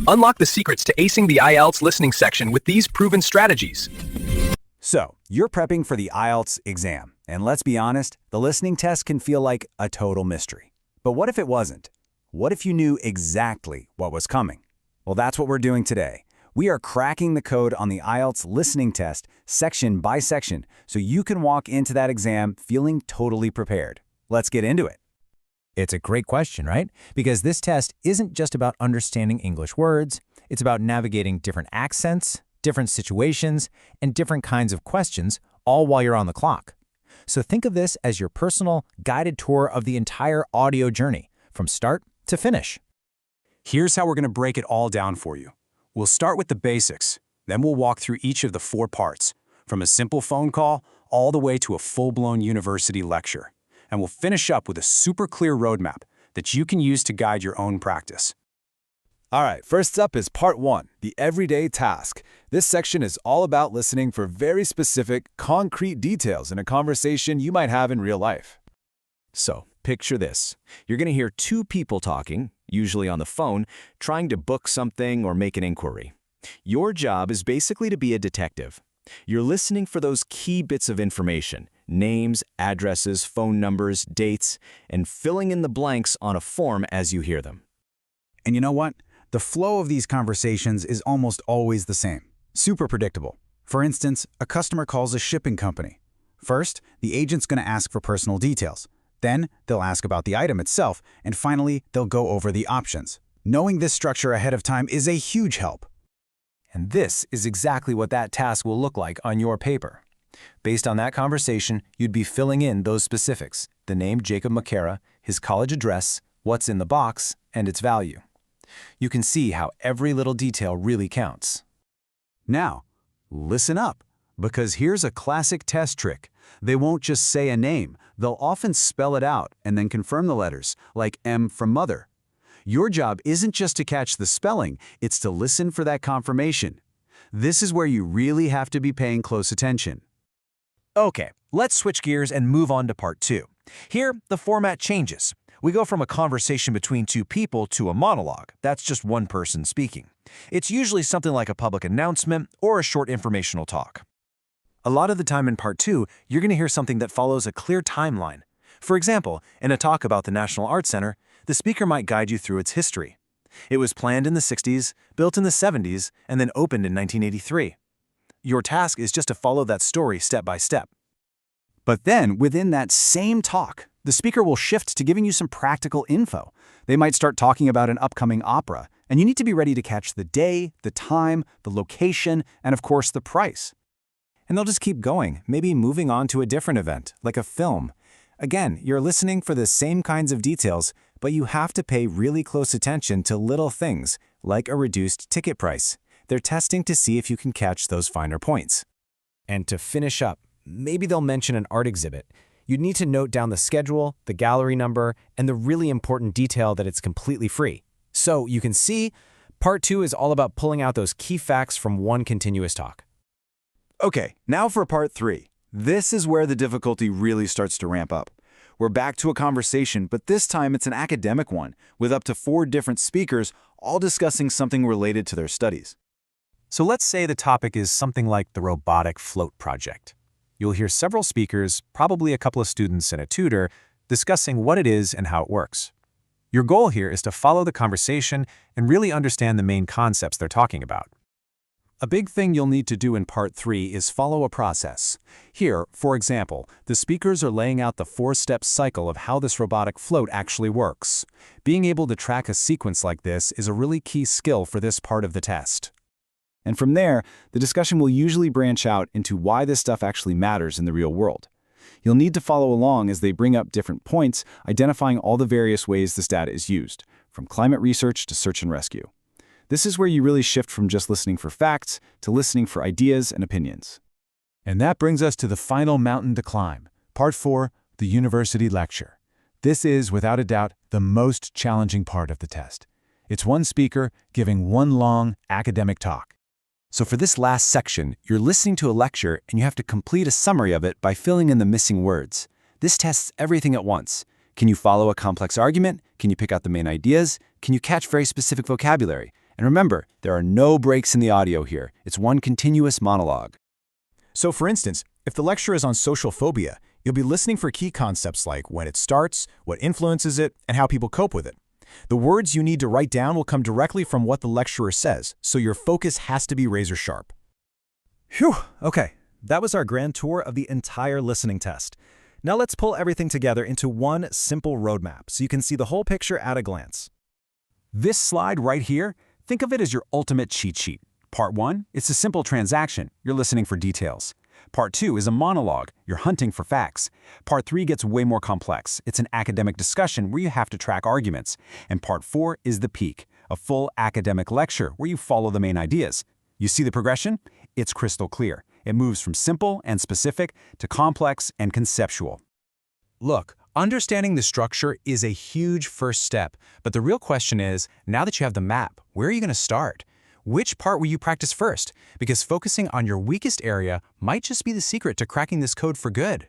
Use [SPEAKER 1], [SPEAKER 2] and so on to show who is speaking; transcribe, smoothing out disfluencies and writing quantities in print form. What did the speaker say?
[SPEAKER 1] Unlock the secrets to acing the IELTS listening section with these proven strategies.
[SPEAKER 2] So, you're prepping for the IELTS exam, and let's be honest, the listening test can feel like a total mystery. But what if it wasn't? What if you knew exactly what was coming? Well, that's what we're doing today. We are cracking the code on the IELTS listening test section by section, so you can walk into that exam feeling totally prepared. Let's get into it.
[SPEAKER 3] It's a great question, right? Because this test isn't just about understanding English words. It's about navigating different accents, different situations, and different kinds of questions, all while you're on the clock. So think of this as your personal, guided tour of the entire audio journey, from start to finish.
[SPEAKER 4] Here's how we're going to break it all down for you. We'll start with the basics, then we'll walk through each of the 4 parts, from a simple phone call all the way to a full-blown university lecture. And we'll finish up with a super clear roadmap that you can use to guide your own practice.
[SPEAKER 2] All right, first up is part 1, the everyday task. This section is all about listening for very specific, concrete details in a conversation you might have in real life.
[SPEAKER 5] So, picture this. You're going to hear 2 people talking, usually on the phone, trying to book something or make an inquiry. Your job is basically to be a detective. You're listening for those key bits of information, names, addresses, phone numbers, dates, and filling in the blanks on a form as you hear them.
[SPEAKER 2] And you know what? The flow of these conversations is almost always the same. Super predictable. For instance, a customer calls a shipping company. First, the agent's going to ask for personal details. Then, they'll ask about the item itself, and finally, they'll go over the options. Knowing this structure ahead of time is a huge help.
[SPEAKER 3] And this is exactly what that task will look like on your paper. Based on that conversation, you'd be filling in those specifics: the name Jacob McCara, his college address, what's in the box, and its value. You can see how every little detail really counts.
[SPEAKER 2] Now, listen up, because here's a classic test trick. They won't just say a name, they'll often spell it out and then confirm the letters, like M from mother. Your job isn't just to catch the spelling, it's to listen for that confirmation. This is where you really have to be paying close attention.
[SPEAKER 3] Okay, let's switch gears and move on to part 2. Here, the format changes. We go from a conversation between 2 people to a monologue. That's just one person speaking. It's usually something like a public announcement or a short informational talk. A lot of the time in part 2, you're going to hear something that follows a clear timeline. For example, in a talk about the National Arts Center, the speaker might guide you through its history. It was planned in the 60s, built in the 70s, and then opened in 1983. Your task is just to follow that story step by step.
[SPEAKER 2] But then, within that same talk, the speaker will shift to giving you some practical info. They might start talking about an upcoming opera, and you need to be ready to catch the day, the time, the location, and of course the price.
[SPEAKER 3] And they'll just keep going, maybe moving on to a different event, like a film. Again, you're listening for the same kinds of details, but you have to pay really close attention to little things, like a reduced ticket price. They're testing to see if you can catch those finer points. And to finish up, maybe they'll mention an art exhibit. You'd need to note down the schedule, the gallery number, and the really important detail that it's completely free. So you can see, part 2 is all about pulling out those key facts from one continuous talk.
[SPEAKER 2] Okay, now for part 3. This is where the difficulty really starts to ramp up. We're back to a conversation, but this time it's an academic one, with up to 4 different speakers all discussing something related to their studies.
[SPEAKER 3] So let's say the topic is something like the robotic float project. You'll hear several speakers, probably a couple of students and a tutor, discussing what it is and how it works. Your goal here is to follow the conversation and really understand the main concepts they're talking about.
[SPEAKER 4] A big thing you'll need to do in part 3 is follow a process. Here, for example, the speakers are laying out the 4-step cycle of how this robotic float actually works. Being able to track a sequence like this is a really key skill for this part of the test.
[SPEAKER 2] And from there, the discussion will usually branch out into why this stuff actually matters in the real world. You'll need to follow along as they bring up different points, identifying all the various ways this data is used, from climate research to search and rescue. This is where you really shift from just listening for facts to listening for ideas and opinions.
[SPEAKER 4] And that brings us to the final mountain to climb, part 4, the university lecture. This is, without a doubt, the most challenging part of the test. It's one speaker giving one long academic talk.
[SPEAKER 3] So for this last section, you're listening to a lecture and you have to complete a summary of it by filling in the missing words. This tests everything at once. Can you follow a complex argument? Can you pick out the main ideas? Can you catch very specific vocabulary?
[SPEAKER 2] And remember, there are no breaks in the audio here. It's one continuous monologue.
[SPEAKER 6] So for instance, if the lecture is on social phobia, you'll be listening for key concepts like when it starts, what influences it, and how people cope with it. The words you need to write down will come directly from what the lecturer says, so your focus has to be razor sharp.
[SPEAKER 7] Phew, okay. That was our grand tour of the entire listening test. Now let's pull everything together into one simple roadmap so you can see the whole picture at a glance.
[SPEAKER 4] This slide right here, think of it as your ultimate cheat sheet. Part 1, it's a simple transaction. You're listening for details. Part 2 is a monologue. You're hunting for facts. Part 3 gets way more complex. It's an academic discussion where you have to track arguments. And Part 4 is the peak, a full academic lecture where you follow the main ideas. You see the progression? It's crystal clear. It moves from simple and specific to complex and conceptual.
[SPEAKER 8] Look, understanding the structure is a huge first step, but the real question is, now that you have the map, where are you going to start? Which part will you practice first? Because focusing on your weakest area might just be the secret to cracking this code for good.